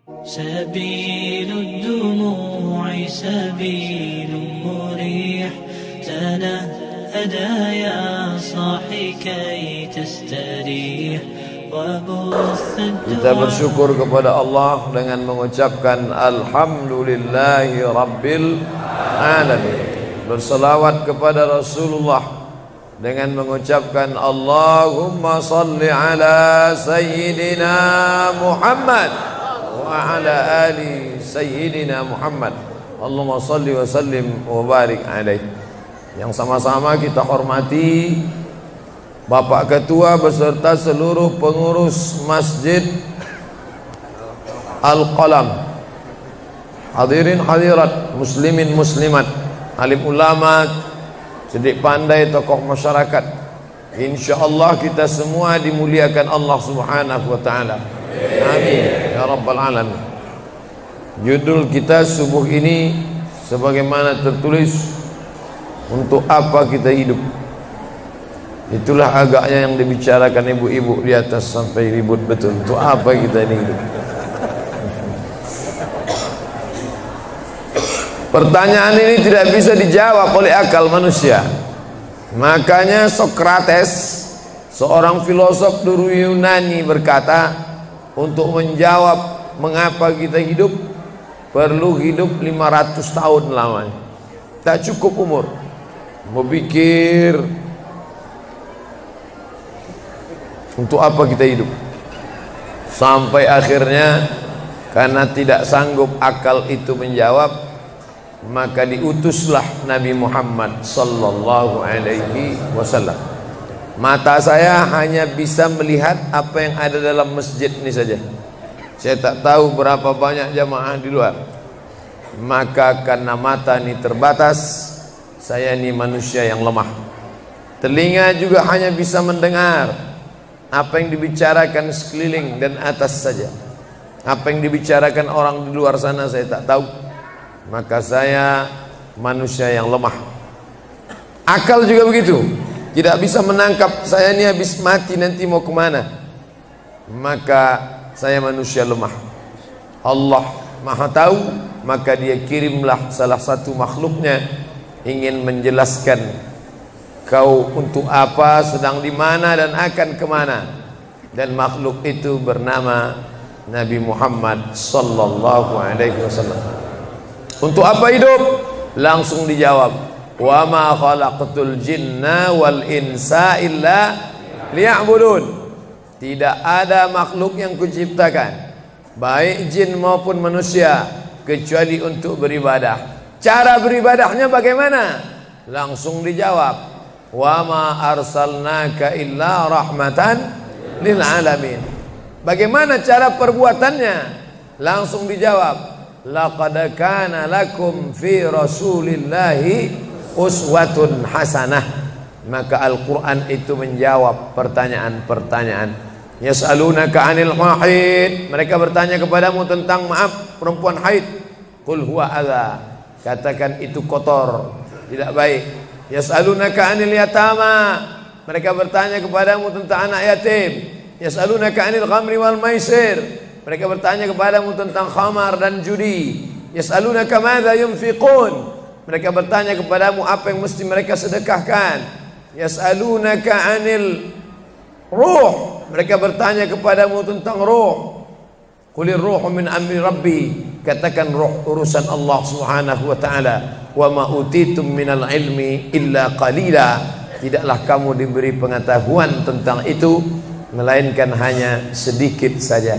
سبيل الدموع سبيل مريح تنهدى يا صاحي كي تستريح. Kita bersyukur kepada Allah dengan mengucapkan Alhamdulillahi Rabbil Alamin. Berselawat kepada Rasulullah dengan mengucapkan Allahumma salli ala Sayyidina Muhammad wa ala ali Sayyidina Muhammad. Allahumma salli wa sallim wa barik alaih. Yang sama-sama kita hormati Bapak Ketua beserta seluruh pengurus Masjid Al-Qalam, hadirin hadirat, muslimin muslimat, alim ulama, cerdik pandai, tokoh masyarakat. InsyaAllah kita semua dimuliakan Allah Subhanahu wa ta'ala. Amin ya rabbal alamin. Judul kita subuh ini sebagaimana tertulis, untuk apa kita hidup. Itulah agaknya yang dibicarakan ibu-ibu di atas sampai ribut betul. Untuk apa kita ini hidup? Pertanyaan ini tidak bisa dijawab oleh akal manusia. Makanya Sokrates, seorang filosof dulu Yunani, berkata, untuk menjawab mengapa kita hidup, perlu hidup 500 tahun lamanya. Tak cukup umur berpikir untuk apa kita hidup. Sampai akhirnya karena tidak sanggup akal itu menjawab, maka diutuslah Nabi Muhammad sallallahu alaihi wasallam. Mata saya hanya bisa melihat apa yang ada dalam masjid ini saja. Saya tak tahu berapa banyak jamaah di luar. Maka karena mata ini terbatas, saya ini manusia yang lemah. Telinga juga hanya bisa mendengar apa yang dibicarakan sekeliling dan atas saja. Apa yang dibicarakan orang di luar sana saya tak tahu. Maka saya manusia yang lemah. Akal juga begitu, tidak bisa menangkap saya ini habis mati nanti mau kemana. Maka saya manusia lemah. Allah Maha tahu, maka dia kirimlah salah satu makhluknya ingin menjelaskan kau untuk apa, sedang di mana dan akan kemana. Dan makhluk itu bernama Nabi Muhammad sallallahu alaihi wasallam. Untuk apa hidup? Langsung dijawab, wa ma khalaqtul jinna wal insa illa liya'budun. Tidak ada makhluk yang kuciptakan, baik jin maupun manusia, kecuali untuk beribadah. Cara beribadahnya bagaimana? Langsung dijawab, wa ma arsalnaka illa rahmatan lil alamin. Bagaimana cara perbuatannya? Langsung dijawab, laqad kana lakum fi rasulillahi uswatun hasanah. Maka Al-Quran itu menjawab pertanyaan-pertanyaan. Yas'alunaka 'anil mahid, mereka bertanya kepadamu tentang perempuan haid. Qul huwa adza, katakan itu kotor, tidak baik. Yas'alunaka 'anil yatama, mereka bertanya kepadamu tentang anak yatim. Yas'alunaka 'anil khamri wal maisir, mereka bertanya kepadamu tentang khamar dan judi. Yas'alunaka madza yunfiqun, mereka bertanya kepadamu apa yang mesti mereka sedekahkan. Yas'alunaka 'anil ruh, mereka bertanya kepadamu tentang ruh. Qulir ruhu min amri rabbi, katakan ruh urusan Allah Subhanahu wa taala. Wa ma utitum minal ilmi illa qalila, tidaklah kamu diberi pengetahuan tentang itu melainkan hanya sedikit saja.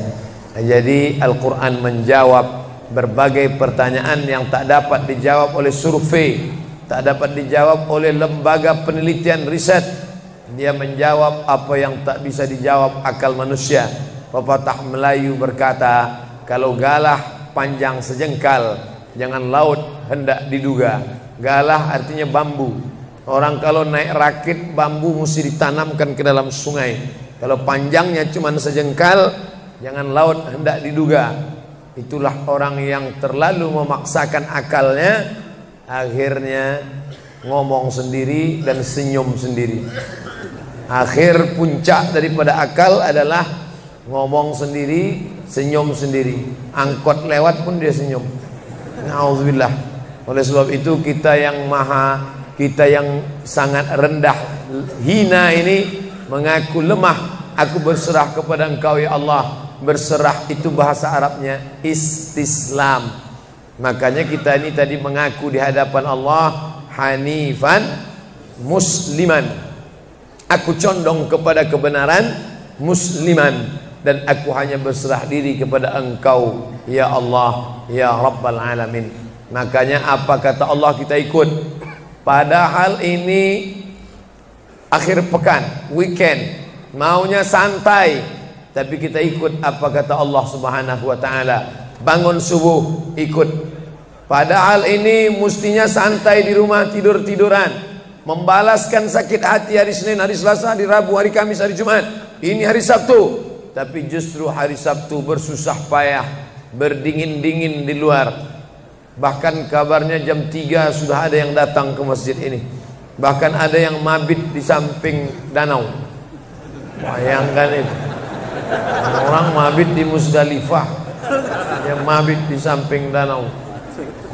Jadi Al-Quran menjawab berbagai pertanyaan yang tak dapat dijawab oleh survei, tak dapat dijawab oleh lembaga penelitian riset. Dia menjawab apa yang tak bisa dijawab akal manusia. Pepatah Melayu berkata, kalau galah panjang sejengkal, jangan laut hendak diduga. Galah artinya bambu. Orang kalau naik rakit, bambu mesti ditanamkan ke dalam sungai. Kalau panjangnya cuma sejengkal, jangan laut hendak diduga. Itulah orang yang terlalu memaksakan akalnya, akhirnya ngomong sendiri dan senyum sendiri. Akhir puncak daripada akal adalah ngomong sendiri senyum sendiri. Angkot lewat pun dia senyum. Nauzubillah. Oleh sebab itu kita yang sangat rendah, hina ini mengaku lemah. Aku berserah kepada Engkau ya Allah. Berserah itu bahasa Arabnya istislam. Makanya kita ini tadi mengaku di hadapan Allah hanifan musliman. Aku condong kepada kebenaran, musliman, dan aku hanya berserah diri kepada Engkau ya Allah ya Rabbal Alamin. Makanya apa kata Allah kita ikut. Padahal ini akhir pekan, weekend, maunya santai, tapi kita ikut apa kata Allah Subhanahu wa taala. Bangun subuh ikut. Padahal ini mestinya santai di rumah, tidur-tiduran, membalaskan sakit hati hari Senin, hari Selasa, hari Rabu, hari Kamis, hari Jumat. Ini hari Sabtu, tapi justru hari Sabtu bersusah payah, berdingin-dingin di luar. Bahkan kabarnya jam 3 sudah ada yang datang ke masjid ini. Bahkan ada yang mabit di samping danau. Bayangkan itu. Orang mabit di Musdalifah, yang mabit di samping danau.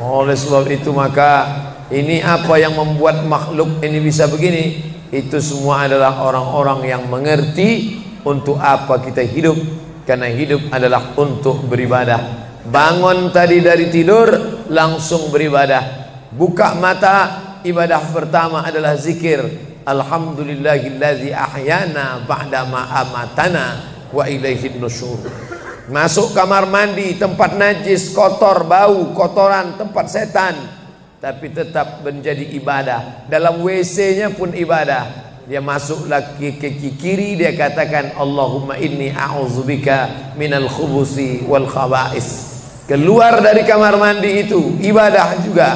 Oleh sebab itu maka ini apa yang membuat makhluk ini bisa begini? Itu semua adalah orang-orang yang mengerti untuk apa kita hidup. Karena hidup adalah untuk beribadah. Bangun tadi dari tidur langsung beribadah. Buka mata, ibadah pertama adalah zikir. Alhamdulillahillazi ahyana ba'dama amatana wa ilaihin nusyur. Masuk kamar mandi, tempat najis, kotor, bau, kotoran, tempat setan, tapi tetap menjadi ibadah. Dalam WC-nya pun ibadah. Dia masuk lagi ke kiri, dia katakan Allahumma inni a'udzubika minal khubusi wal khaba'is. Keluar dari kamar mandi itu ibadah juga.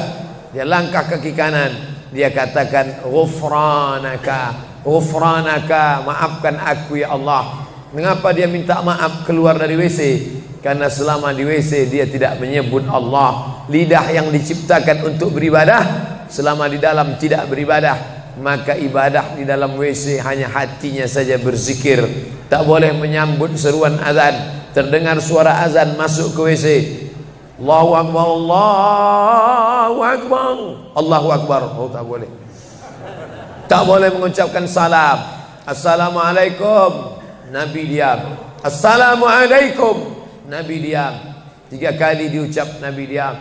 Dia langkah kaki kanan, dia katakan ghufranaka, ghufranaka, maafkan aku ya Allah. Mengapa dia minta maaf keluar dari WC? Karena selama di WC dia tidak menyebut Allah. Lidah yang diciptakan untuk beribadah, selama di dalam tidak beribadah, maka ibadah di dalam WC hanya hatinya saja berzikir. Tak boleh menyambut seruan azan. Terdengar suara azan masuk ke WC, Allahu Akbar, Allahu Akbar, Allahu Akbar. Oh, tak boleh. Tak boleh mengucapkan salam. Assalamualaikum, Nabi diam. Assalamualaikum, Nabi diam. 3 kali diucap, Nabi diam.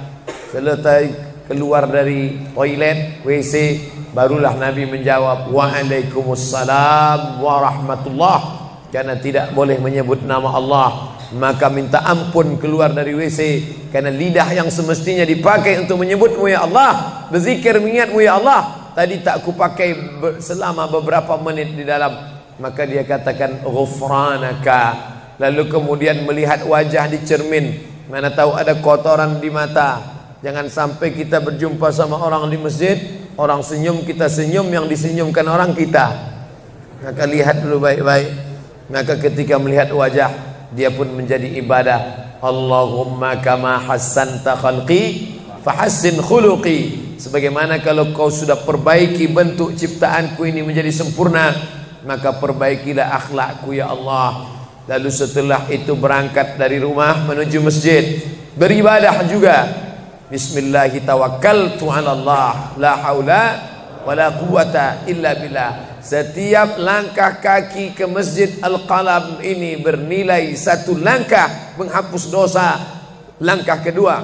Selesai keluar dari toilet, WC, barulah Nabi menjawab Waalaikumsalam warahmatullah. Karena tidak boleh menyebut nama Allah, maka minta ampun keluar dari WC. Karena lidah yang semestinya dipakai untuk menyebutmu ya Allah, berzikir mengingatmu ya Allah, tadi tak kupakai selama beberapa menit di dalam. Maka dia katakan ghufranaka. Lalu kemudian melihat wajah di cermin, mana tahu ada kotoran di mata. Jangan sampai kita berjumpa sama orang di masjid, orang senyum, kita senyum, yang disenyumkan orang kita. Maka lihat dulu baik-baik. Maka ketika melihat wajah, dia pun menjadi ibadah. Allahumma kama hassanta khalqi fahassin khuluqi. Sebagaimana kalau kau sudah perbaiki bentuk ciptaanku ini menjadi sempurna, maka perbaikilah akhlakku ya Allah. Lalu setelah itu berangkat dari rumah menuju masjid, beribadah juga. Bismillahi tawakkaltu ala Allah, la haula wala quwata illa billah. Setiap langkah kaki ke Masjid Al-Qalam ini bernilai 1 langkah menghapus dosa. Langkah kedua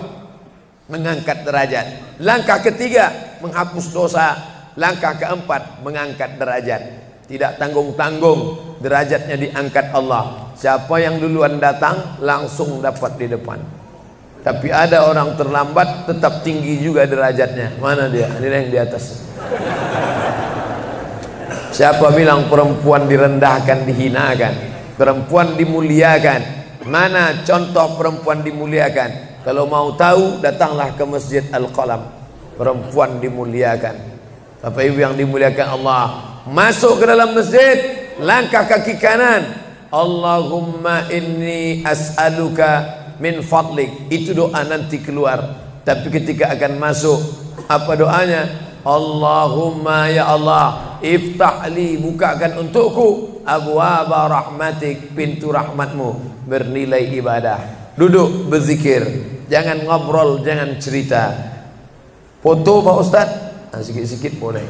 mengangkat derajat. Langkah ketiga menghapus dosa. Langkah keempat mengangkat derajat. Tidak tanggung-tanggung, derajatnya diangkat Allah. Siapa yang duluan datang langsung dapat di depan. Tapi ada orang terlambat tetap tinggi juga derajatnya. Mana dia? Ini yang di atas. Siapa bilang perempuan direndahkan, dihinakan? Perempuan dimuliakan. Mana contoh perempuan dimuliakan? Kalau mau tahu, datanglah ke Masjid Al-Qalam. Perempuan dimuliakan. Bapak Ibu yang dimuliakan Allah, masuk ke dalam masjid, langkah kaki kanan, Allahumma inni as'aluka min fadlik. Itu doa nanti keluar. Tapi ketika akan masuk, apa doanya? Allahumma ya Allah, iftahli, bukakan untukku abwaaba rahmatik, pintu rahmatmu bernilai ibadah. Duduk berzikir, jangan ngobrol, jangan cerita. Foto Pak Ustaz, sikit-sikit boleh.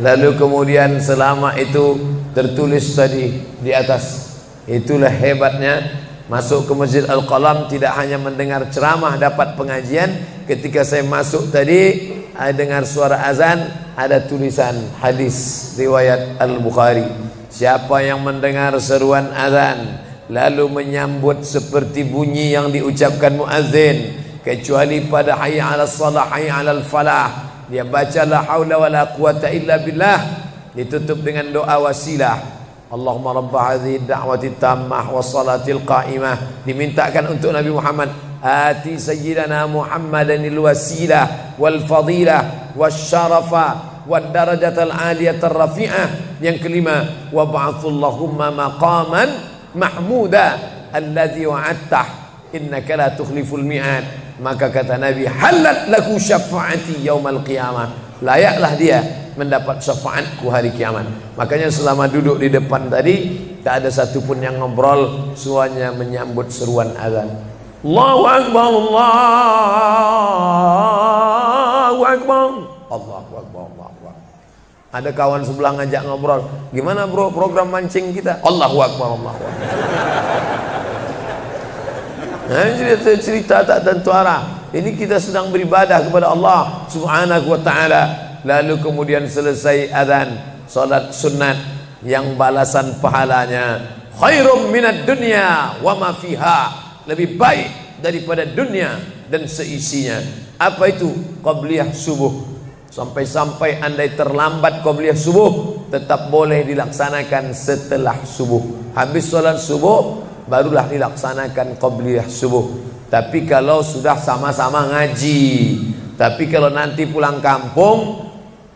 Lalu kemudian selama itu tertulis tadi di atas. Itulah hebatnya masuk ke Masjid Al-Qalam, tidak hanya mendengar ceramah, dapat pengajian. Ketika saya masuk tadi, dengar suara azan, ada tulisan hadis riwayat Al-Bukhari. Siapa yang mendengar seruan azan lalu menyambut seperti bunyi yang diucapkan muazzin, kecuali pada hayya 'alas shalah, hayya 'alal falah, dia baca la haula wala quwata illa billah, ditutup dengan doa wasilah. Allahumma rabb hadhihi ad-da'wati tammah was-salatil qa'imah, dimintakan untuk Nabi Muhammad, ati sayyidana Muhammadanil wasilah wal fadilah wasyarafa wad darajatal aliyatar rafi'ah. Yang kelima, wa ba'athallahumma maqaman mahmuda alladzi wa'adtah innaka la tukhliful mi'ad. Maka kata Nabi, halat laku syafaati yaumal qiyamah, layaklah dia mendapat syafaatku hari kiamat. Makanya selama duduk di depan tadi, tak ada satupun yang ngobrol, semuanya menyambut seruan azan. Allahu Akbar, Allahu Akbar, Allahu Akbar, Allahu Akbar. Ada kawan sebelah ngajak ngobrol, gimana bro program mancing kita? Allahu Akbar, Allahu Akbar. Nah, cerita tak tentu arah. Ini kita sedang beribadah kepada Allah Subhanahu wa ta'ala. Lalu kemudian selesai azan, salat sunat yang balasan pahalanya khairum minad dunya wa ma fiha, lebih baik daripada dunia dan seisinya. Apa itu? Qabliyah subuh. Sampai-sampai andai terlambat qabliyah subuh, tetap boleh dilaksanakan setelah subuh. Habis salat subuh barulah dilaksanakan qabliyah subuh. Tapi kalau sudah sama-sama ngaji, tapi kalau nanti pulang kampung,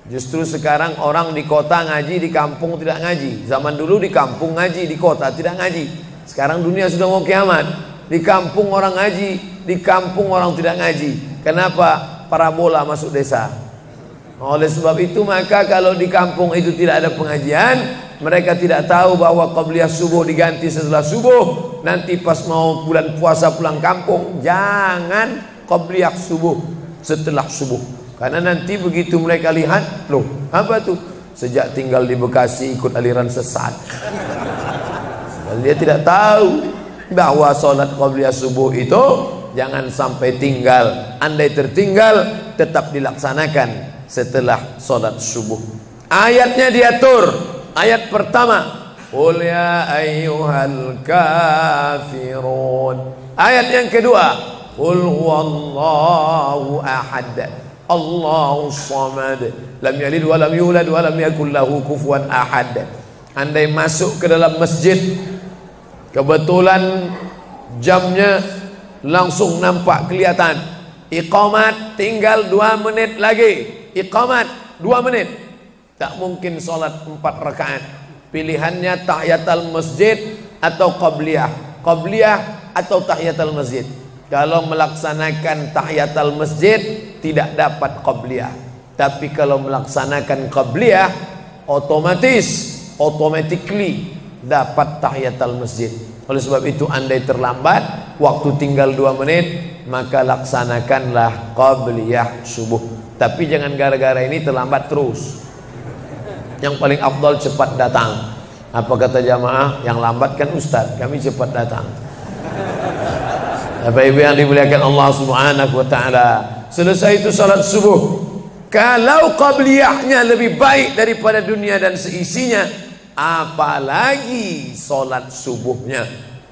justru sekarang orang di kota ngaji, di kampung tidak ngaji. Zaman dulu di kampung ngaji, di kota tidak ngaji. Sekarang dunia sudah mau kiamat. Di kampung orang ngaji, di kampung orang tidak ngaji. Kenapa? Parabola masuk desa. Oleh sebab itu maka kalau di kampung itu tidak ada pengajian, mereka tidak tahu bahwa qabliyah subuh diganti setelah subuh. Nanti pas mau bulan puasa pulang kampung, jangan qabliyah subuh setelah subuh. Karena nanti begitu mereka lihat, loh apa tuh? Sejak tinggal di Bekasi ikut aliran sesat. Dia tidak tahu bahwa sholat qabliyah subuh itu jangan sampai tinggal. Andai tertinggal, tetap dilaksanakan setelah sholat subuh. Ayatnya diatur. Ayat pertama, qul ya ayyuhal kafirun. Ayat yang kedua, qul huwallahu ahad, Allahu samad, lam yalid wa lam yulad wa lam yakul lahu kufuwan ahad. Andai masuk ke dalam masjid, kebetulan jamnya langsung nampak kelihatan, iqamat tinggal 2 menit lagi, iqamat 2 menit, tak mungkin sholat 4 rakaat. Pilihannya tahiyatul masjid atau qabliyah, qabliyah atau tahiyatul masjid. Kalau melaksanakan tahiyatul masjid tidak dapat qabliyah, tapi kalau melaksanakan qabliyah automatically dapat tahiyatul masjid. Oleh sebab itu andai terlambat, waktu tinggal 2 menit, maka laksanakanlah qabliyah subuh. Tapi jangan gara-gara ini terlambat terus. Yang paling afdal cepat datang. Apa kata jamaah? Yang lambat kan ustaz, kami cepat datang. Bapak Ibu yang dimuliakan Allah Subhanahu wa ta'ala, selesai itu salat subuh, kalau qabliyahnya lebih baik daripada dunia dan seisinya, apalagi salat subuhnya.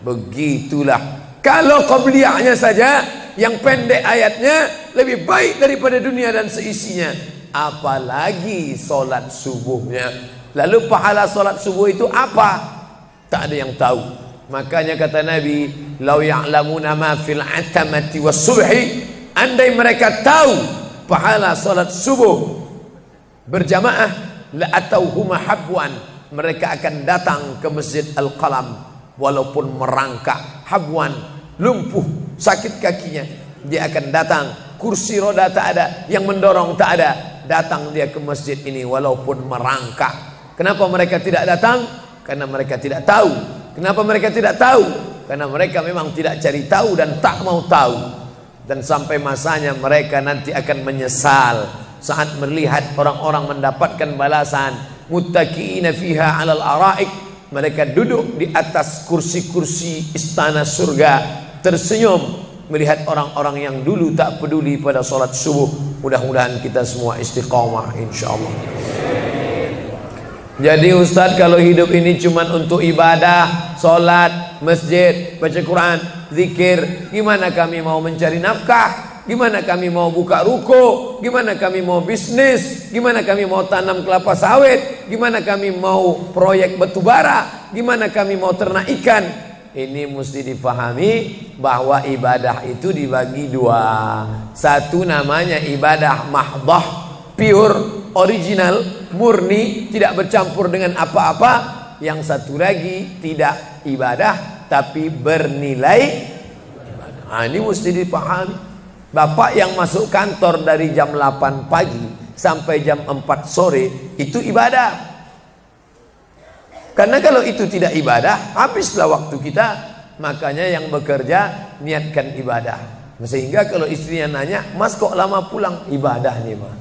Begitulah. Kalau qabliyahnya saja yang pendek ayatnya lebih baik daripada dunia dan seisinya, apalagi salat subuhnya. Lalu pahala salat subuh itu apa? Tak ada yang tahu. Makanya kata Nabi, lau ya'lamuna ma fil atamati was subhi, andai mereka tahu pahala salat subuh berjamaah, la atauhuma habwan, mereka akan datang ke Masjid Al-Qalam walaupun merangkak, habwan, lumpuh, sakit kakinya, dia akan datang. Kursi roda tak ada, yang mendorong tak ada, datang dia ke masjid ini walaupun merangkak. Kenapa mereka tidak datang? Karena mereka tidak tahu. Kenapa mereka tidak tahu? Karena mereka memang tidak cari tahu dan tak mau tahu. Dan sampai masanya mereka nanti akan menyesal saat melihat orang-orang mendapatkan balasan. Muttaqiina fiha 'alal araik, mereka duduk di atas kursi-kursi istana surga, tersenyum melihat orang-orang yang dulu tak peduli pada sholat subuh. Mudah-mudahan kita semua istiqamah insyaallah. Jadi Ustadz, kalau hidup ini cuma untuk ibadah, sholat, masjid, baca Quran, zikir, gimana kami mau mencari nafkah? Gimana kami mau buka ruko? Gimana kami mau bisnis? Gimana kami mau tanam kelapa sawit? Gimana kami mau proyek batubara? Gimana kami mau ternak ikan? Ini mesti difahami bahwa ibadah itu dibagi dua. Satu namanya ibadah mahdhah, pure, original, murni, tidak bercampur dengan apa-apa. Yang satu lagi tidak ibadah tapi bernilai ibadah. Nah, ini mesti dipahami. Bapak yang masuk kantor dari jam 8 pagi sampai jam 4 sore itu ibadah. Karena kalau itu tidak ibadah, habislah waktu kita. Makanya yang bekerja niatkan ibadah. Sehingga kalau istrinya nanya, "Mas kok lama pulang?" Ibadah nih, Mas.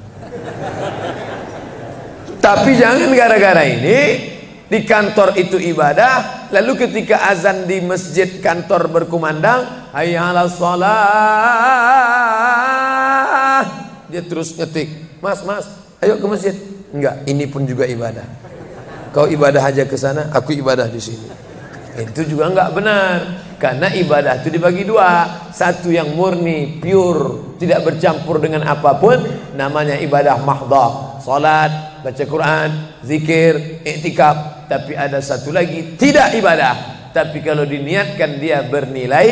Tapi jangan gara-gara ini di kantor itu ibadah, lalu ketika azan di masjid kantor berkumandang, hayya 'alas shalah, dia terus ngetik, "Mas, ayo ke masjid." Enggak, ini pun juga ibadah. Kau ibadah aja ke sana, aku ibadah di sini. Itu juga enggak benar. Karena ibadah itu dibagi dua. Satu yang murni, pure, tidak bercampur dengan apapun, namanya ibadah mahdhah. Salat, baca Quran, zikir, iktikaf. Tapi ada satu lagi tidak ibadah, tapi kalau diniatkan dia bernilai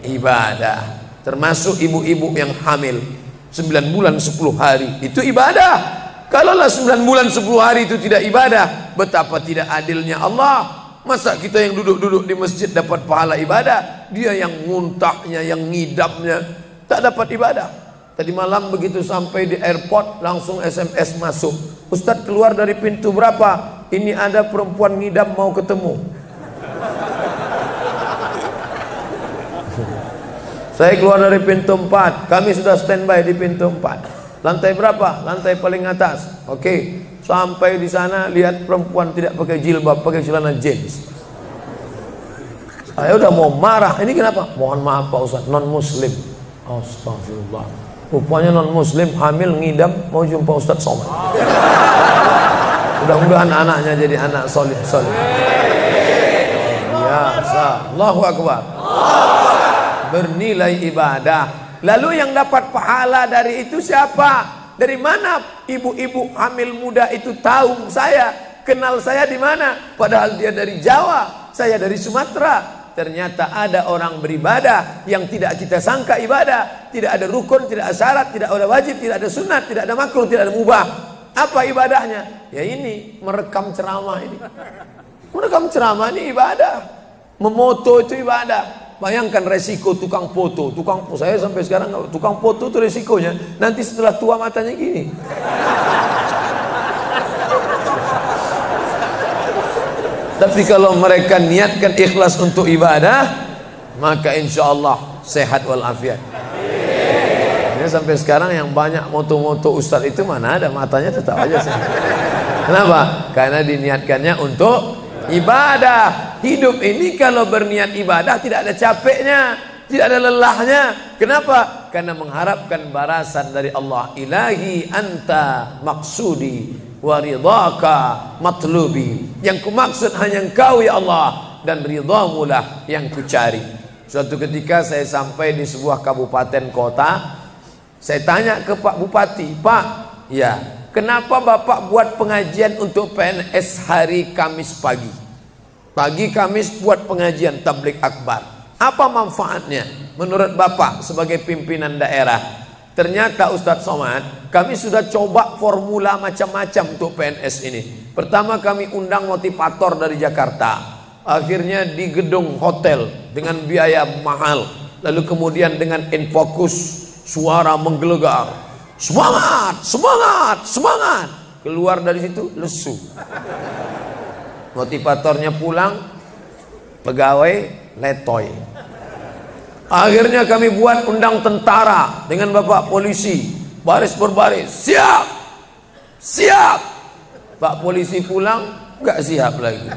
ibadah. Termasuk ibu-ibu yang hamil 9 bulan 10 hari itu ibadah. Kalaulah 9 bulan 10 hari itu tidak ibadah, betapa tidak adilnya Allah. Masa kita yang duduk-duduk di masjid dapat pahala ibadah, dia yang muntahnya, yang ngidamnya tak dapat ibadah. Tadi malam begitu sampai di airport langsung SMS masuk, "Ustadz, keluar dari pintu berapa? Ini ada perempuan ngidam mau ketemu." Saya keluar dari pintu 4, kami sudah standby di pintu 4. Lantai berapa? Lantai paling atas. Oke, sampai di sana lihat perempuan tidak pakai jilbab, pakai celana jeans. Saya udah mau marah. Ini kenapa? Mohon maaf Pak Ustaz, non muslim. Astagfirullah. Rupanya non muslim hamil ngidam mau jumpa Ustaz Somad. Mudah-mudahan anaknya jadi anak soleh. Biasa. Allahu Akbar. Bernilai ibadah. Lalu yang dapat pahala dari itu siapa? Dari mana ibu-ibu hamil muda itu tahu saya? Kenal saya di mana? Padahal dia dari Jawa, saya dari Sumatera. Ternyata ada orang beribadah yang tidak kita sangka ibadah. Tidak ada rukun, tidak ada syarat, tidak ada wajib, tidak ada sunat, tidak ada makruh, tidak ada mubah. Apa ibadahnya? Ya ini, merekam ceramah ini. Merekam ceramah ini ibadah. Memoto itu ibadah. Bayangkan resiko tukang foto. Saya sampai sekarang tukang foto itu resikonya nanti setelah tua matanya gini. Tapi kalau mereka niatkan ikhlas untuk ibadah, maka insya Allah sehat walafiat. Ini sampai sekarang yang banyak moto-moto ustadz itu mana ada matanya tetap aja sehat. Kenapa? Karena diniatkannya untuk ibadah. Hidup ini kalau berniat ibadah tidak ada capeknya, tidak ada lelahnya. Kenapa? Karena mengharapkan balasan dari Allah. Ilahi anta maksudi wa ridhaka matlubi. Yang kumaksud hanya Engkau ya Allah, dan ridhamu lah yang kucari. Suatu ketika saya sampai di sebuah kabupaten kota, saya tanya ke Pak Bupati, "Pak, ya, kenapa Bapak buat pengajian untuk PNS hari Kamis pagi? Pagi Kamis buat pengajian tabligh akbar. Apa manfaatnya menurut Bapak sebagai pimpinan daerah?" Ternyata Ustadz Somad, kami sudah coba formula macam-macam untuk PNS ini. Pertama kami undang motivator dari Jakarta. Akhirnya di gedung hotel dengan biaya mahal. Lalu kemudian dengan infocus, suara menggelegar. Semangat, semangat, semangat. Keluar dari situ lesu. Motivatornya pulang, pegawai letoy. Akhirnya kami buat undang tentara dengan bapak polisi, baris berbaris, siap, siap. Pak polisi pulang, nggak siap lagi.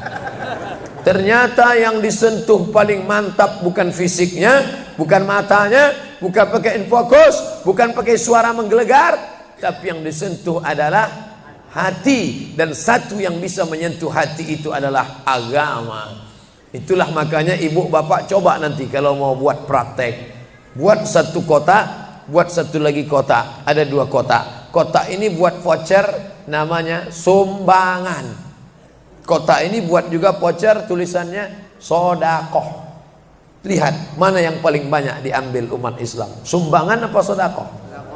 Ternyata yang disentuh paling mantap bukan fisiknya, bukan matanya, bukan pakai infocus, bukan pakai suara menggelegar, tapi yang disentuh adalah hati. Dan satu yang bisa menyentuh hati itu adalah agama. Itulah makanya ibu bapak coba nanti kalau mau buat praktek, buat satu kotak, buat satu lagi kotak, ada 2 kotak. Kotak ini buat voucher namanya sumbangan. Kotak ini buat juga voucher tulisannya sodakoh. Lihat mana yang paling banyak diambil umat Islam, sumbangan apa sodakoh?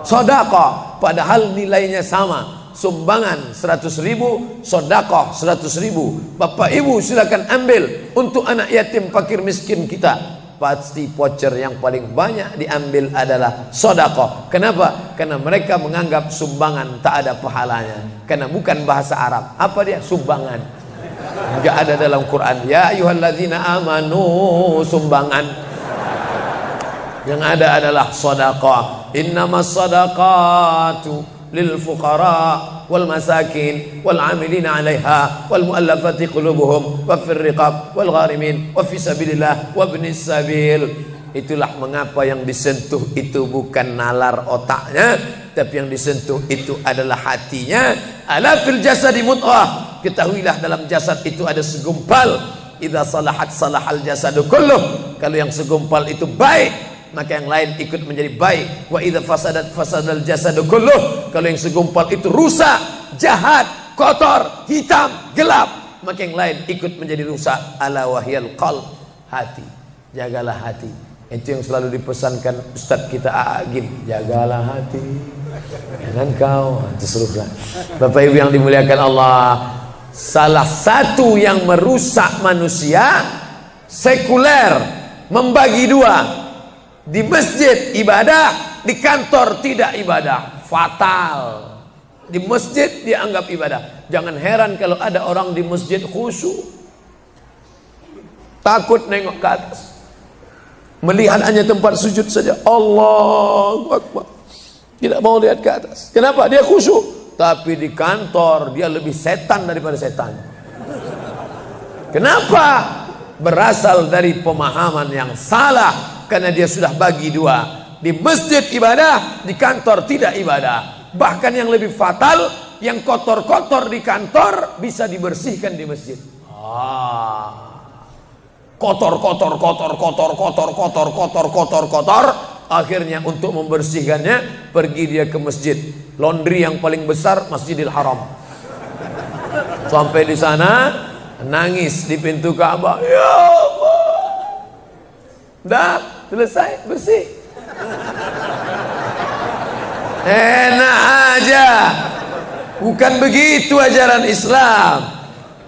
Sodakoh, padahal nilainya sama. Sumbangan 100.000, sodakoh 100.000. Bapak ibu silakan ambil untuk anak yatim fakir miskin kita. Pasti voucher yang paling banyak diambil adalah sodakoh. Kenapa? Karena mereka menganggap sumbangan tak ada pahalanya, karena bukan bahasa Arab. Apa dia? Sumbangan. Enggak ada dalam Quran. Ya ayyuhalladzina amanu, sumbangan. Yang ada adalah sodakoh. Innamas sadaqatu lil fuqara wal masakin wal amilina 'alaiha wal mu'allafati qulubuhum wa fir riqab wal gharimin wa fi sabilillah wa ibnis sabil. Itulah mengapa yang disentuh itu bukan nalar otaknya, tapi yang disentuh itu adalah hatinya. Ala fil jasadi mudghah, ketahuilah dalam jasad itu ada segumpal. Idza salahat salahal jasadu kulluh, kalau yang segumpal itu baik maka yang lain ikut menjadi baik. Wa idza fasadat fasadal jasadu kulluh, kalau yang segumpal itu rusak, jahat, kotor, hitam, gelap, maka yang lain ikut menjadi rusak. Ala wahyal qalb, hati. Jagalah hati. Itu yang selalu dipesankan Ustadz kita Agim, jagalah hati. Jangan kau terserah. Bapak Ibu yang dimuliakan Allah, salah satu yang merusak manusia sekuler, membagi 2. Di masjid ibadah, di kantor tidak ibadah, fatal. Di masjid dianggap ibadah. Jangan heran kalau ada orang di masjid khusyuk, takut nengok ke atas, melihat hanya tempat sujud saja. Allahu Akbar, tidak mau lihat ke atas. Kenapa? Dia khusyuk. Tapi di kantor dia lebih setan daripada setan. Kenapa? Berasal dari pemahaman yang salah. Karena dia sudah bagi 2. Di masjid ibadah, di kantor tidak ibadah. Bahkan yang lebih fatal, yang kotor-kotor di kantor bisa dibersihkan di masjid. Kotor. Akhirnya untuk membersihkannya pergi dia ke masjid. Laundry yang paling besar Masjidil Haram. Sampai di sana nangis di pintu Ka'bah. Ya Allah, dah selesai bersih. Enak aja. Bukan begitu ajaran Islam.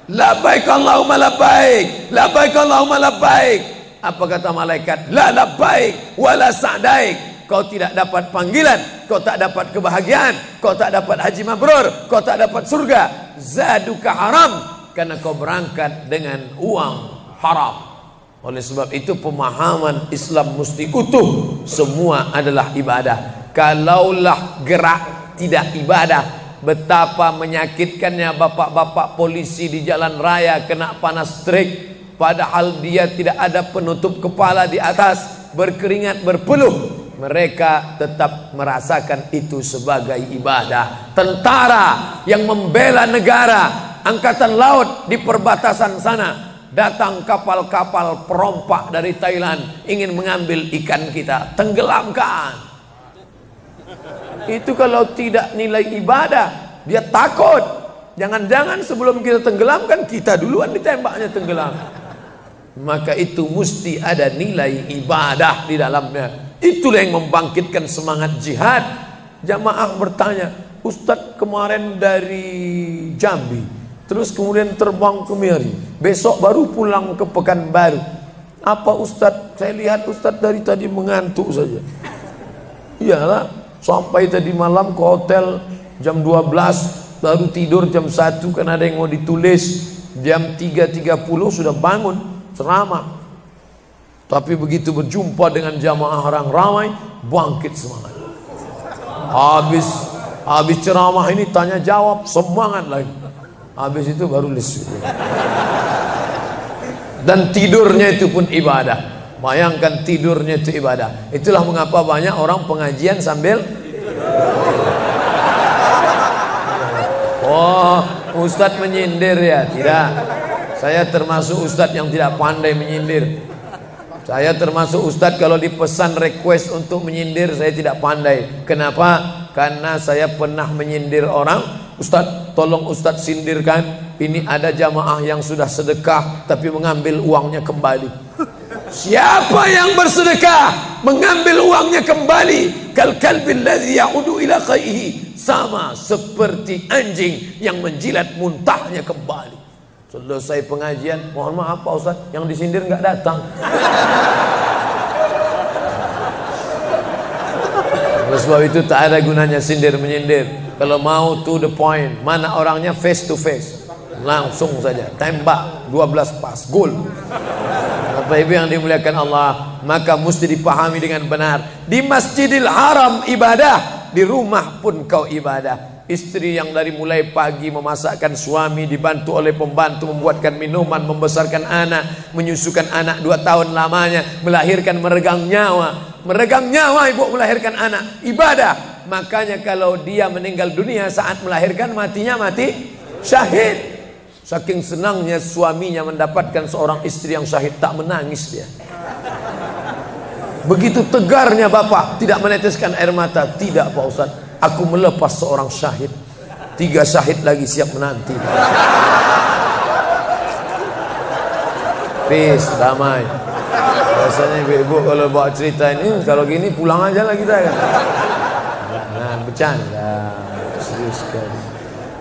Labbaik Allahumma labbaik, labbaik Allahumma labbaik. Apa kata malaikat? La labbaik wala sa'daik. Kau tidak dapat panggilan, kau tak dapat kebahagiaan, kau tak dapat haji mabrur, kau tak dapat surga. Zaduka haram, karena kau berangkat dengan uang haram. Oleh sebab itu pemahaman Islam mesti utuh. Semua adalah ibadah. Kalaulah gerak tidak ibadah, betapa menyakitkannya bapak-bapak polisi di jalan raya kena panas terik, padahal dia tidak ada penutup kepala di atas, berkeringat berpeluh. Mereka tetap merasakan itu sebagai ibadah. Tentara yang membela negara, angkatan laut di perbatasan sana, datang kapal-kapal perompak dari Thailand ingin mengambil ikan kita, tenggelamkan. Itu kalau tidak nilai ibadah, dia takut. Jangan-jangan sebelum kita tenggelamkan, kita duluan ditembaknya tenggelam. Maka itu mesti ada nilai ibadah di dalamnya. Itulah yang membangkitkan semangat jihad. Jamaah bertanya, Ustadz kemarin dari Jambi, terus kemudian terbang ke Miri, besok baru pulang ke Pekanbaru. Apa Ustadz? Saya lihat Ustadz dari tadi mengantuk saja. Iyalah, sampai tadi malam ke hotel jam 12, baru tidur jam 1 karena ada yang mau ditulis. Jam 3.30 sudah bangun ceramah. Tapi begitu berjumpa dengan jamaah orang ramai, bangkit semangat. Habis ceramah ini tanya jawab, semangat lagi. Habis itu baru lesu. Dan tidurnya itu pun ibadah. Bayangkan tidurnya itu ibadah. Itulah mengapa banyak orang pengajian sambil oh, ustadz menyindir ya? Tidak. Saya termasuk ustadz yang tidak pandai menyindir. Saya termasuk ustadz kalau dipesan request untuk menyindir, saya tidak pandai. Kenapa? Karena saya pernah menyindir orang. Ustadz, tolong ustadz sindirkan. Ini ada jamaah yang sudah sedekah tapi mengambil uangnya kembali. Siapa yang bersedekah mengambil uangnya kembali, kal kalbil ladzi ya'udu ila qaihi, sama seperti anjing yang menjilat muntahnya kembali. Selesai pengajian, mohon maaf Pak Ustaz, yang disindir nggak datang. Oleh sebab itu tak ada gunanya sindir menyindir. Kalau mau to the point, mana orangnya face to face, langsung saja tembak 12 pas, gol. Bapak Ibu yang dimuliakan Allah, maka mesti dipahami dengan benar. Di Masjidil Haram ibadah, di rumah pun kau ibadah. Istri yang dari mulai pagi memasakkan suami, dibantu oleh pembantu membuatkan minuman, membesarkan anak, menyusukan anak 2 tahun lamanya, melahirkan, meregang nyawa ibu melahirkan anak, ibadah. Makanya kalau dia meninggal dunia saat melahirkan, matinya mati syahid. Saking senangnya suaminya mendapatkan seorang istri yang syahid, tak menangis dia. Begitu tegarnya bapak, tidak meneteskan air mata. Tidak Pak Ustaz, aku melepas seorang syahid, 3 syahid lagi siap menanti. Peace, damai. Biasanya ibu-ibu kalau bawa cerita ini, kalau gini pulang aja lah kita kan. Nah, bercanda, serius sekali.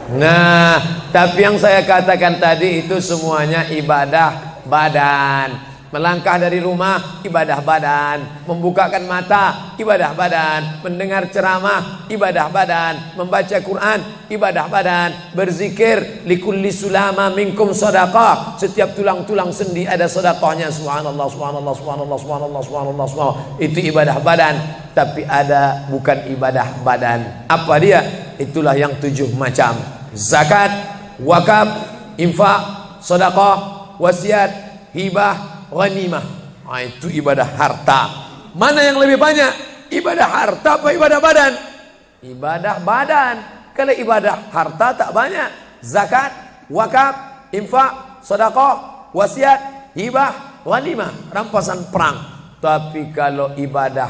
Nah, tapi yang saya katakan tadi itu semuanya ibadah badan. Melangkah dari rumah, ibadah badan. Membukakan mata, ibadah badan. Mendengar ceramah, ibadah badan. Membaca Quran, ibadah badan. Berzikir, likulli sulama minkum sadaqah. Setiap tulang-tulang sendi ada sedekahnya. Subhanallah, subhanallah, subhanallah, subhanallah, subhanallah, subhanallah. Itu ibadah badan. Tapi ada bukan ibadah badan. Apa dia? Itulah yang 7 macam. Zakat, wakaf, infak, sedekah, wasiat, hibah, ghanimah. Nah, itu ibadah harta. Mana yang lebih banyak? Ibadah harta apa ibadah badan? Ibadah badan. Kalau ibadah harta tak banyak. Zakat, wakaf, infak, sedekah, wasiat, hibah, ghanimah, rampasan perang. Tapi kalau ibadah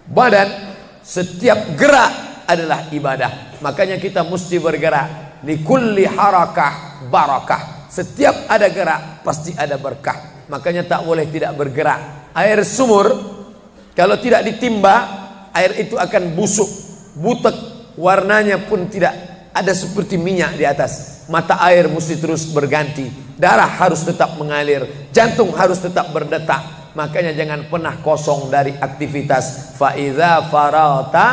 badan, setiap gerak adalah ibadah. Makanya kita mesti bergerak. Likulli harakah barakah. Setiap ada gerak pasti ada berkah. Makanya tak boleh tidak bergerak. Air sumur kalau tidak ditimba, air itu akan busuk, butek, warnanya pun tidak ada seperti minyak di atas. Mata air mesti terus berganti. Darah harus tetap mengalir, jantung harus tetap berdetak. Makanya jangan pernah kosong dari aktivitas. Fa iza farata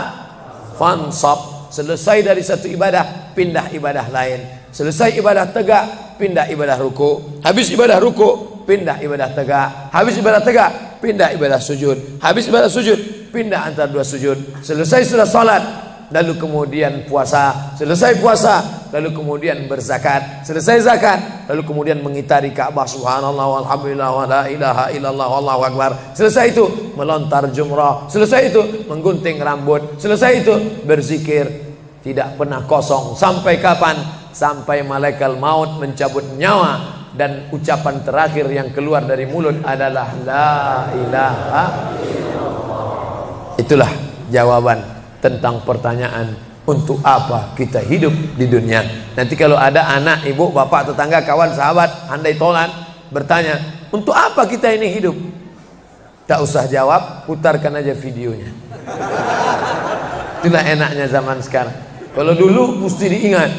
fansab. Selesai dari satu ibadah, pindah ibadah lain. Selesai ibadah tegak, pindah ibadah ruku. Habis ibadah ruku, pindah ibadah tegak. Habis ibadah tegak, pindah ibadah sujud. Habis ibadah sujud, pindah antara 2 sujud. Selesai sudah salat, lalu kemudian puasa. Selesai puasa, lalu kemudian berzakat. Selesai zakat, lalu kemudian mengitari Ka'bah. Subhanallah walhamdulillah wa la ilaha illallah wallahu akbar. Selesai itu melontar jumrah. Selesai itu menggunting rambut. Selesai itu berzikir. Tidak pernah kosong. Sampai kapan? Sampai malaikat maut mencabut nyawa dan ucapan terakhir yang keluar dari mulut adalah la ilaha illallah. Itulah jawaban tentang pertanyaan untuk apa kita hidup di dunia. Nanti kalau ada anak, ibu, bapak, tetangga, kawan, sahabat, andai tolan bertanya, untuk apa kita ini hidup? Tak usah jawab, putarkan aja videonya. Itulah enaknya zaman sekarang. Kalau dulu mesti diingat.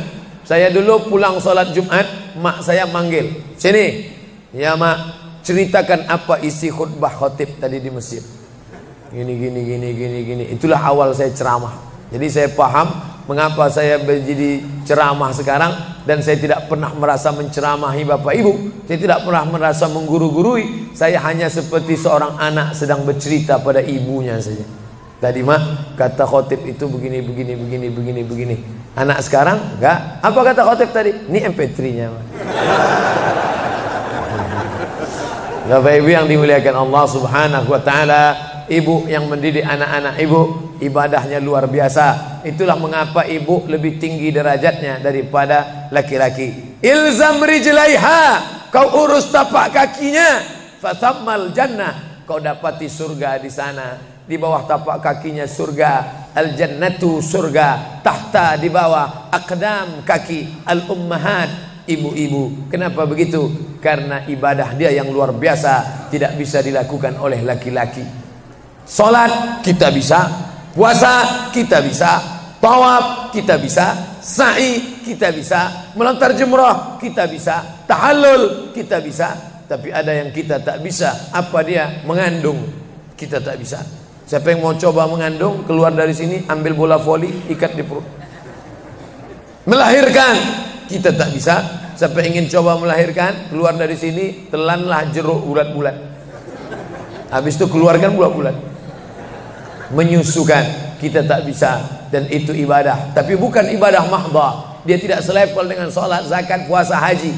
Saya dulu pulang sholat Jumat, mak saya manggil, sini, ya mak, ceritakan apa isi khutbah khotib tadi di masjid. Gini. Itulah awal saya ceramah. Jadi saya paham mengapa saya menjadi ceramah sekarang dan saya tidak pernah merasa menceramahi Bapak Ibu, saya tidak pernah merasa mengguru-gurui. Saya hanya seperti seorang anak sedang bercerita pada ibunya saja. Tadi mak kata khotib itu begini. Anak sekarang enggak. Apa kata khotib tadi? Ini MP3-nya mak. Bapak Ibu yang dimuliakan Allah Subhanahu wa taala, ibu yang mendidik anak-anak ibu, ibadahnya luar biasa. Itulah mengapa ibu lebih tinggi derajatnya daripada laki-laki. Ilzam rijlaiha, kau urus tapak kakinya, fatammal jannah, kau dapati surga di sana. Di bawah tapak kakinya surga, al jannatu surga, tahta di bawah aqdam kaki al ummahat, ibu-ibu. Kenapa begitu? Karena ibadah dia yang luar biasa, tidak bisa dilakukan oleh laki-laki. Salat kita bisa, puasa kita bisa, tawaf kita bisa, sa'i kita bisa, melontar jumrah kita bisa, tahallul kita bisa. Tapi ada yang kita tak bisa. Apa dia? Mengandung kita tak bisa. Siapa yang mau coba mengandung, keluar dari sini, ambil bola voli, ikat di perut. Melahirkan kita tak bisa. Siapa ingin coba melahirkan, keluar dari sini, telanlah jeruk bulat-bulat. Habis itu keluarkan bulat-bulat. Menyusukan kita tak bisa, dan itu ibadah. Tapi bukan ibadah mahdha. Dia tidak selevel dengan salat, zakat, puasa, haji.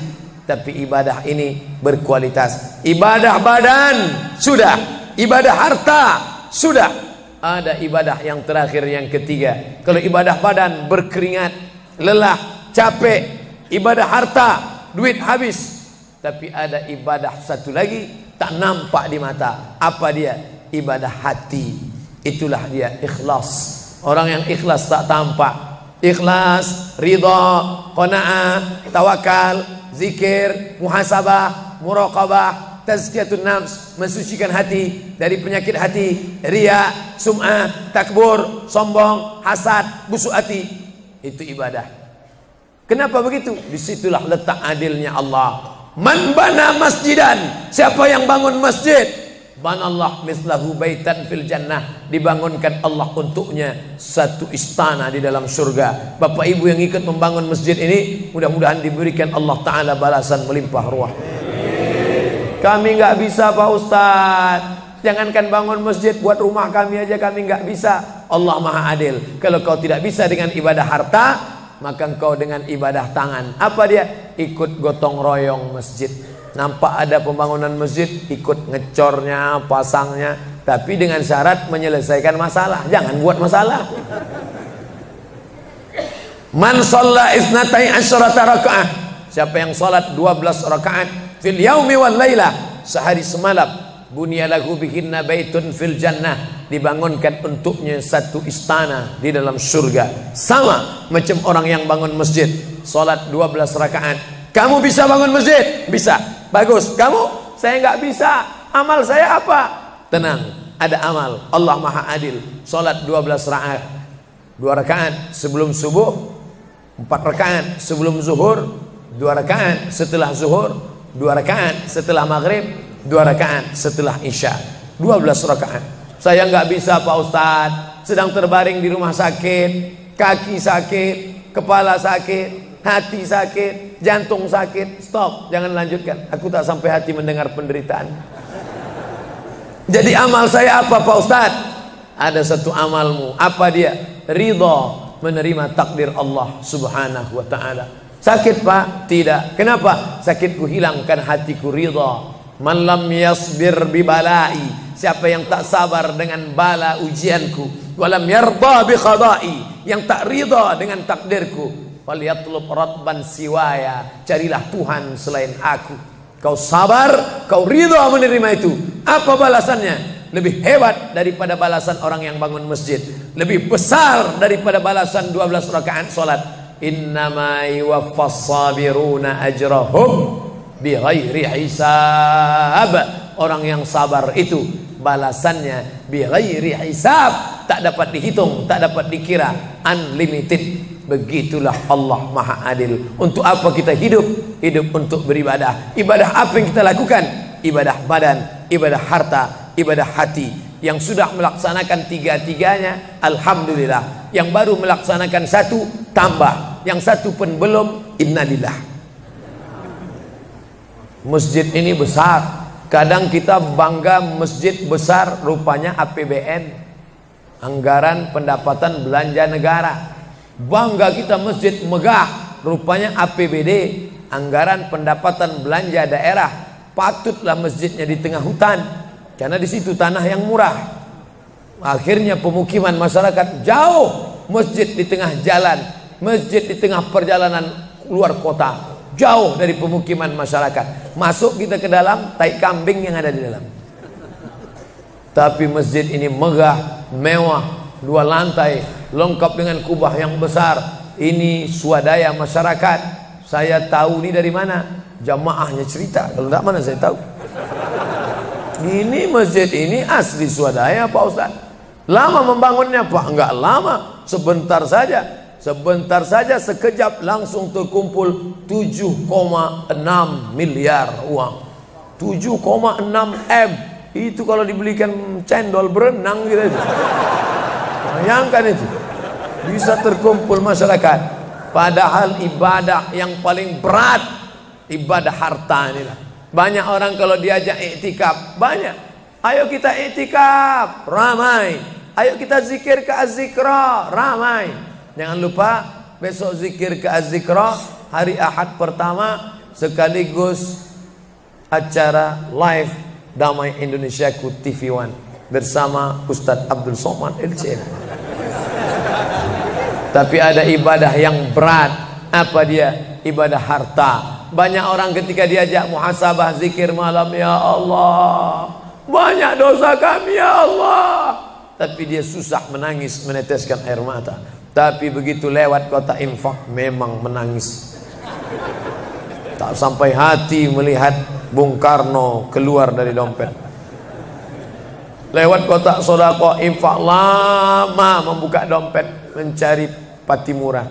Tapi ibadah ini berkualitas. Ibadah badan sudah, ibadah harta sudah. Ada ibadah yang terakhir, yang ketiga. Kalau ibadah badan berkeringat, lelah, capek. Ibadah harta, duit habis. Tapi ada ibadah satu lagi, tak nampak di mata. Apa dia? Ibadah hati. Itulah dia ikhlas. Orang yang ikhlas tak tampak. Ikhlas, ridha, qanaah, tawakal, zikir, muhasabah, muraqabah, tazkiyatun nafs, mensucikan hati dari penyakit hati, riya, sum'ah, takbur, sombong, hasad, busuk hati. Itu ibadah. Kenapa begitu? Disitulah letak adilnya Allah. Man bana masjidan, siapa yang bangun masjid, banallah mislahu baitan fil jannah, dibangunkan Allah untuknya satu istana di dalam surga. Bapak Ibu yang ikut membangun masjid ini, mudah-mudahan diberikan Allah Ta'ala balasan melimpah ruah. Kami nggak bisa Pak Ustaz, jangankan bangun masjid, buat rumah kami aja kami nggak bisa. Allah Maha Adil. Kalau kau tidak bisa dengan ibadah harta, maka engkau dengan ibadah tangan. Apa dia? Ikut gotong royong masjid. Nampak ada pembangunan masjid, ikut ngecornya, pasangnya, tapi dengan syarat menyelesaikan masalah. Jangan buat masalah. Man shalla isnatai asyrata rakaat, siapa yang salat 12 rakaat fil yaumi wal lailah, sehari semalam, bunyalahu bihinna baitun fil jannah, dibangunkan untuknya satu istana di dalam surga. Sama macam orang yang bangun masjid, salat 12 rakaat. Kamu bisa bangun masjid? Bisa. Bagus. Kamu? Saya nggak bisa. Amal saya apa? Tenang, ada amal. Allah Maha Adil. Salat 12 rakaat. 2 rakaat sebelum subuh, 4 rakaat sebelum zuhur, 2 rakaat setelah zuhur, 2 rakaat setelah maghrib, 2 rakaat setelah isya. 12 rakaat. Saya nggak bisa Pak Ustadz, sedang terbaring di rumah sakit, kaki sakit, kepala sakit, hati sakit, jantung sakit. Stop, jangan lanjutkan. Aku tak sampai hati mendengar penderitaan. Jadi amal saya apa Pak Ustadz? Ada satu amalmu. Apa dia? Ridha, menerima takdir Allah Subhanahu wa ta'ala. Sakit Pak? Tidak. Kenapa? Sakitku hilangkan, hatiku ridha. Man lam yasbir bi balai, siapa yang tak sabar dengan bala ujianku, walam yarda bi qada'i, yang tak ridha dengan takdirku, falyatlub radban siwaya, carilah Tuhan selain aku. Kau sabar, kau ridha menerima itu. Apa balasannya? Lebih hebat daripada balasan orang yang bangun masjid, lebih besar daripada balasan 12 rakaat salat. Innama yuwaffas sabiruna ajrahum bighairi hisab. Orang yang sabar itu balasannya bighairi hisab, tak dapat dihitung, tak dapat dikira, unlimited. Begitulah Allah Maha Adil. Untuk apa kita hidup? Hidup untuk beribadah. Ibadah apa yang kita lakukan? Ibadah badan, ibadah harta, ibadah hati. Yang sudah melaksanakan tiga-tiganya, alhamdulillah. Yang baru melaksanakan satu, tambah. Yang satu pun belum, innalillah. Masjid ini besar. Kadang kita bangga masjid besar, rupanya APBN, anggaran pendapatan belanja negara. Bangga kita masjid megah, rupanya APBD, anggaran pendapatan belanja daerah. Patutlah masjidnya di tengah hutan, karena di situ tanah yang murah. Akhirnya pemukiman masyarakat jauh, masjid di tengah jalan, masjid di tengah perjalanan luar kota, jauh dari pemukiman masyarakat. Masuk kita ke dalam, tai kambing yang ada di dalam. Tapi masjid ini megah, mewah, 2 lantai, lengkap dengan kubah yang besar. Ini swadaya masyarakat. Saya tahu ini dari mana? Jamaahnya cerita. Kalau tidak, mana saya tahu. Ini masjid ini asli swadaya Pak Ustaz. Lama membangunnya Pak? Enggak lama, sebentar saja. Sebentar saja, sekejap langsung terkumpul 7,6 miliar uang. 7,6 M. Itu kalau dibelikan cendol berenang gitu. Bayangkan itu. Bisa terkumpul masyarakat. Padahal ibadah yang paling berat, ibadah harta inilah. Banyak orang kalau diajak iktikaf, banyak. Ayo kita iktikaf, ramai. Ayo kita zikir ke Az-Zikra, ramai. Jangan lupa besok zikir ke Az-Zikra, hari Ahad pertama, sekaligus acara live Damai Indonesiaku TV One bersama Ustadz Abdul Somad LCM. Tapi ada ibadah yang berat. Apa dia? Ibadah harta. Banyak orang ketika diajak muhasabah zikir malam, ya Allah, banyak dosa kami ya Allah, tapi dia susah menangis, meneteskan air mata. Tapi begitu lewat kota infak, memang menangis. Tak sampai hati melihat Bung Karno keluar dari dompet. Lewat kotak sodako infak, lama membuka dompet mencari Patimura.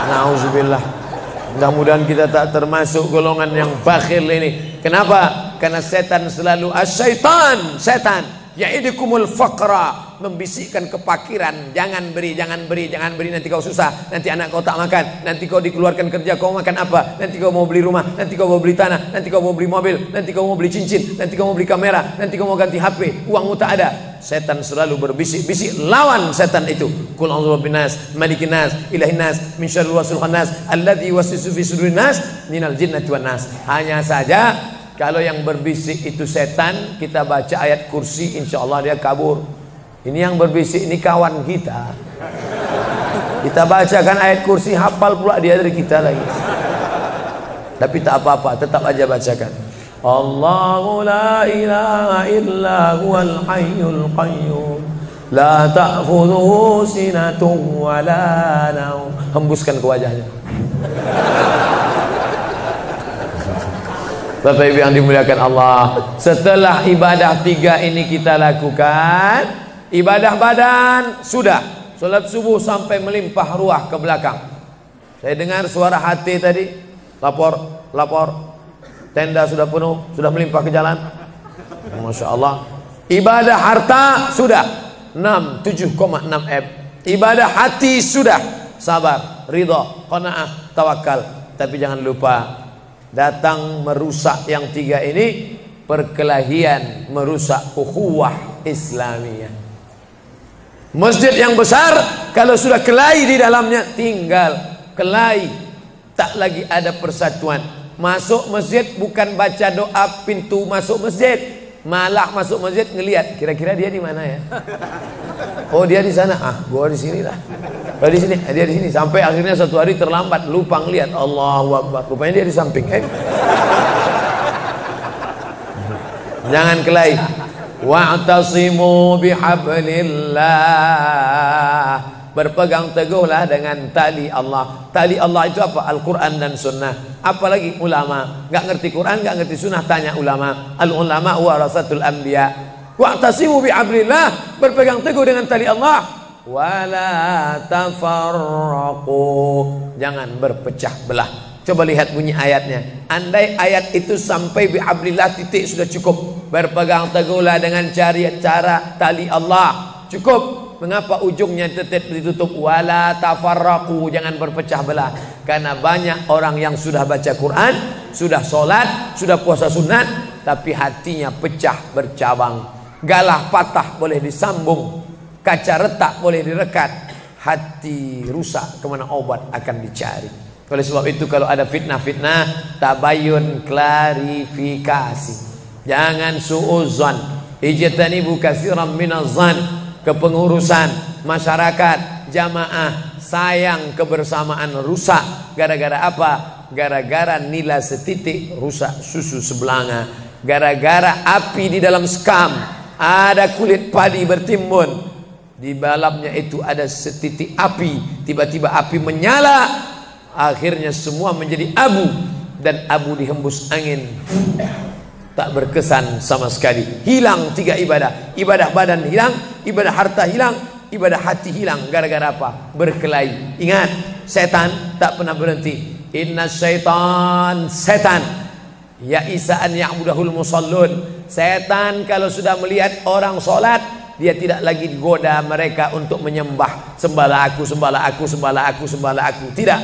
Nauzubillah. Mudah-mudahan kita tak termasuk golongan yang bakhil ini. Kenapa? Karena setan selalu asyaitan, setan ya'idukumul faqra, membisikkan kepakiran. Jangan beri, jangan beri, jangan beri, nanti kau susah, nanti anak kau tak makan, nanti kau dikeluarkan kerja, kau makan apa, nanti kau mau beli rumah, nanti kau mau beli tanah, nanti kau mau beli mobil, nanti kau mau beli cincin, nanti kau mau beli kamera, nanti kau mau ganti HP, uangmu tak ada. Setan selalu berbisik-bisik. Lawan setan itu. Qul a'udzu birabbin nas, malikin nas, ilahin nas, min syarril waswasil khannas, alladzi yuwaswisu fi sudurin nas, minal jinnati wan nas. Hanya saja kalau yang berbisik itu setan, kita baca ayat kursi, insya Allah dia kabur. Ini yang berbisik ini kawan kita. Kita bacakan ayat kursi, hafal pula dia dari kita lagi. Tapi tak apa-apa, tetap aja bacakan. Allahu la ilaha illa huwal hayyul qayyum, la ta'khudhuhu sinatun wa la naum. Hembuskan ke wajahnya. Bapak Ibu yang dimuliakan Allah, setelah ibadah 3 ini kita lakukan, ibadah badan sudah, sholat subuh sampai melimpah ruah ke belakang. Saya dengar suara hati tadi, lapor, tenda sudah penuh, sudah melimpah ke jalan. Masya Allah. Ibadah harta sudah 7,6 M. Ibadah hati sudah, sabar, ridha, qanaah, tawakal. Tapi jangan lupa, datang merusak yang 3 ini, perkelahian, merusak ukhuwah Islamiyah. Masjid yang besar, kalau sudah kelahi di dalamnya, tinggal kelahi, tak lagi ada persatuan. Masuk masjid bukan baca doa pintu masuk masjid, malah masuk masjid ngelihat kira-kira dia di mana ya. Oh dia di sana, gua di sini lah. Oh di sini, dia di sini. Sampai akhirnya satu hari terlambat, lupa ngelihat. Allahu Akbar, rupanya dia di samping. Jangan kelahi. Wa'tasimu bihablillah, berpegang teguhlah dengan tali Allah. Tali Allah itu apa? Al-Quran dan Sunnah. Apalagi ulama, nggak ngerti Quran, nggak ngerti Sunnah, tanya ulama. Al-ulama warasatul anbiya. Wa'tasimu bihablillah, berpegang teguh dengan tali Allah. Wala tafarraqu, jangan berpecah belah. Coba lihat bunyi ayatnya. Andai ayat itu sampai bihablillah titik sudah cukup. Berpegang teguhlah dengan cara tali Allah. Cukup. Mengapa ujungnya tetap ditutup? Wala tafarraqu, jangan berpecah belah. Karena banyak orang yang sudah baca Quran, sudah sholat, sudah puasa sunat, tapi hatinya pecah bercabang. Galah patah boleh disambung, kaca retak boleh direkat, hati rusak kemana obat akan dicari. Oleh sebab itu kalau ada fitnah-fitnah, tabayun, klarifikasi. Jangan suuzan. Ijtanibu katsiran minaz-zan. Kepengurusan masyarakat jamaah sayang kebersamaan rusak gara-gara apa? Gara-gara nila setitik rusak susu sebelanga. Gara-gara api di dalam sekam, ada kulit padi bertimbun, di dalamnya itu ada setitik api, tiba-tiba api menyala, akhirnya semua menjadi abu, dan abu dihembus angin, tak berkesan sama sekali. Hilang 3 ibadah. Ibadah badan hilang, ibadah harta hilang, ibadah hati hilang. Gara-gara apa? Berkelahi. Ingat, setan tak pernah berhenti. Inna syaitan, setan ya isa an ya'budahul musallun. Setan kalau sudah melihat orang sholat, dia tidak lagi goda mereka untuk menyembah, sembahlah aku, sembahlah aku, sembahlah aku, sembahlah aku. Tidak.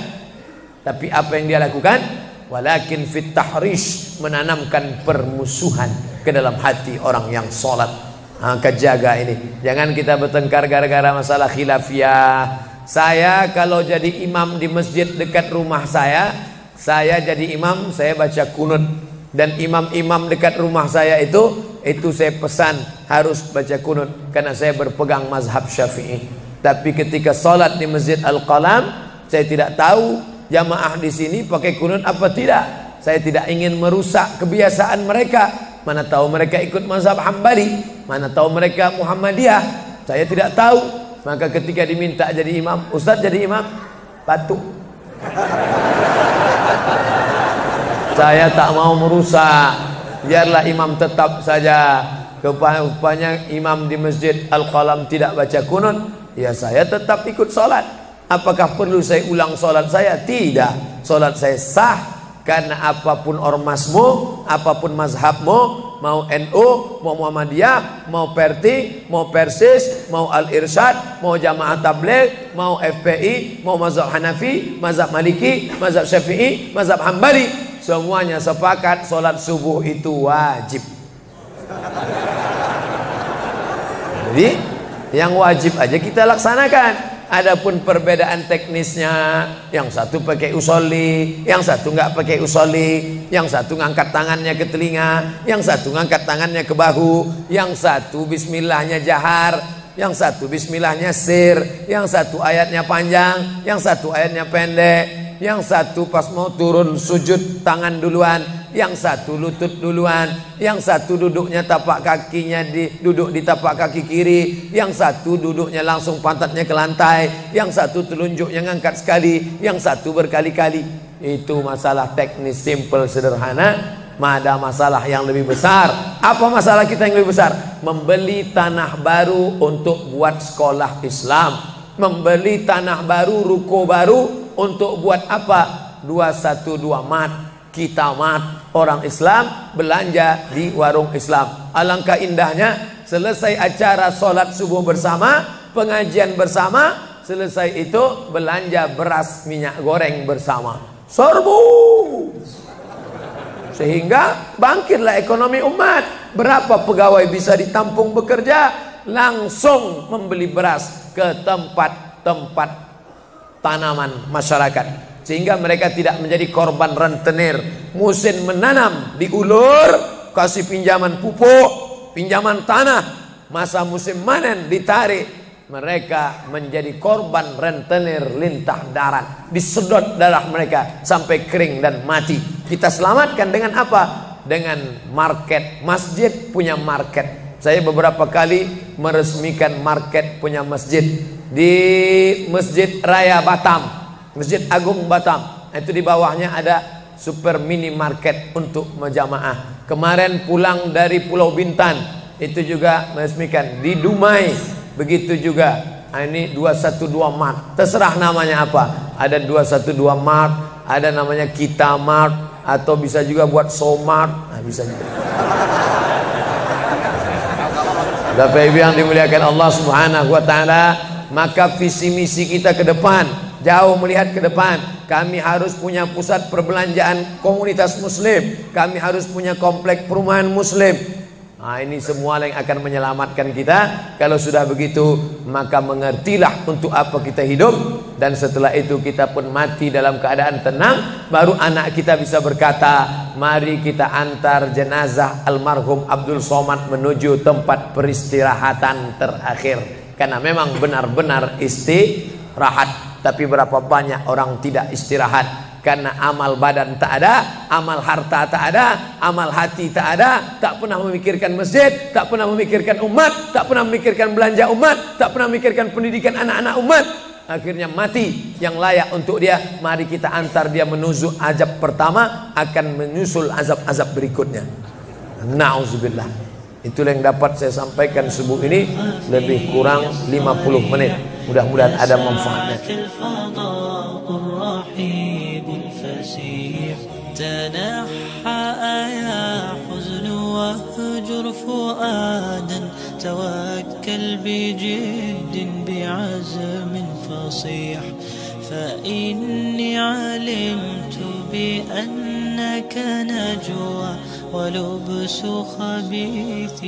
Tapi apa yang dia lakukan? Walakin fit tahrish, menanamkan permusuhan ke dalam hati orang yang sholat. Kejaga ini, jangan kita bertengkar gara-gara masalah khilafiyah. Saya kalau jadi imam di masjid dekat rumah saya jadi imam, saya baca kunut. Dan imam-imam dekat rumah saya itu saya pesan harus baca kunut, karena saya berpegang mazhab Syafi'i. Tapi ketika sholat di Masjid Al-Qalam, saya tidak tahu jamaah di sini pakai kunut apa tidak. Saya tidak ingin merusak kebiasaan mereka. Mana tahu mereka ikut mazhab Hambali, mana tahu mereka Muhammadiyah, saya tidak tahu. Maka ketika diminta jadi imam, Ustaz jadi imam, batuk. Saya tak mau merusak, biarlah imam tetap saja. Rupanya imam di Masjid Al-Qalam tidak baca kunut, ya saya tetap ikut sholat. Apakah perlu saya ulang sholat saya? Tidak. Sholat saya sah, karena apapun ormasmu, apapun mazhabmu, mau NU, mau Muhammadiyah, mau Perti, mau Persis, mau Al-Irsyad, mau Jamaah Tabligh, mau FPI, mau mazhab Hanafi, mazhab Maliki, mazhab Syafi'i, mazhab Hambali, semuanya sepakat sholat subuh itu wajib. Jadi yang wajib aja kita laksanakan. Adapun perbedaan teknisnya, yang satu pakai usolli, yang satu nggak pakai usolli, yang satu ngangkat tangannya ke telinga, yang satu ngangkat tangannya ke bahu, yang satu bismillahnya jahar, yang satu bismillahnya sir, yang satu ayatnya panjang, yang satu ayatnya pendek, yang satu pas mau turun sujud tangan duluan, yang satu lutut duluan, yang satu duduknya tapak kakinya duduk di tapak kaki kiri, yang satu duduknya langsung pantatnya ke lantai, yang satu telunjuknya ngangkat sekali, yang satu berkali-kali. Itu masalah teknis simple sederhana. Ada masalah yang lebih besar. Apa masalah kita yang lebih besar? Membeli tanah baru untuk buat sekolah Islam, membeli tanah baru, ruko baru untuk buat apa? 212 mat. Kita mat, orang Islam belanja di warung Islam. Alangkah indahnya, selesai acara sholat subuh bersama, pengajian bersama, selesai itu belanja beras minyak goreng bersama. Serbu, sehingga bangkitlah ekonomi umat. Berapa pegawai bisa ditampung bekerja? Langsung membeli beras ke tempat-tempat tanaman masyarakat, sehingga mereka tidak menjadi korban rentenir. Musim menanam diulur, kasih pinjaman pupuk, pinjaman tanah. Masa musim manen ditarik, mereka menjadi korban rentenir lintah darat. Disedot darah mereka sampai kering dan mati. Kita selamatkan dengan apa? Dengan market. Masjid punya market. Saya beberapa kali meresmikan market punya masjid di Masjid Raya Batam, Masjid Agung Batam. Itu di bawahnya ada super mini market untuk menjamaah. Kemarin pulang dari Pulau Bintan, itu juga meresmikan. Di Dumai begitu juga. Ini 212 Mart. Terserah namanya apa. Ada 212 Mart, ada namanya Kita Mart, atau bisa juga buat Somart. Nah, bisa juga. Bapak Ibu yang dimuliakan Allah Subhanahu wa taala, maka visi misi kita ke depan, jauh melihat ke depan. Kami harus punya pusat perbelanjaan komunitas muslim, kami harus punya komplek perumahan muslim. Nah, ini semua yang akan menyelamatkan kita. Kalau sudah begitu, maka mengertilah untuk apa kita hidup, dan setelah itu kita pun mati dalam keadaan tenang. Baru anak kita bisa berkata, mari kita antar jenazah almarhum Abdul Somad menuju tempat peristirahatan terakhir. Karena memang benar-benar istirahat. Tapi berapa banyak orang tidak istirahat? Karena amal badan tak ada, amal harta tak ada, amal hati tak ada, tak pernah memikirkan masjid, tak pernah memikirkan umat, tak pernah memikirkan belanja umat, tak pernah memikirkan pendidikan anak-anak umat. Akhirnya mati yang layak untuk dia. Mari kita antar dia menuju azab pertama, akan menyusul azab-azab berikutnya. Na'udzubillah. Itulah yang dapat saya sampaikan subuh ini, lebih kurang 50 menit. Mudah-mudahan ada manfaatnya. تنحى يا حزن واهجر فؤادا توكل بجد بعزم فصيح فإني علمت بأنك نجوى ولبس خبيث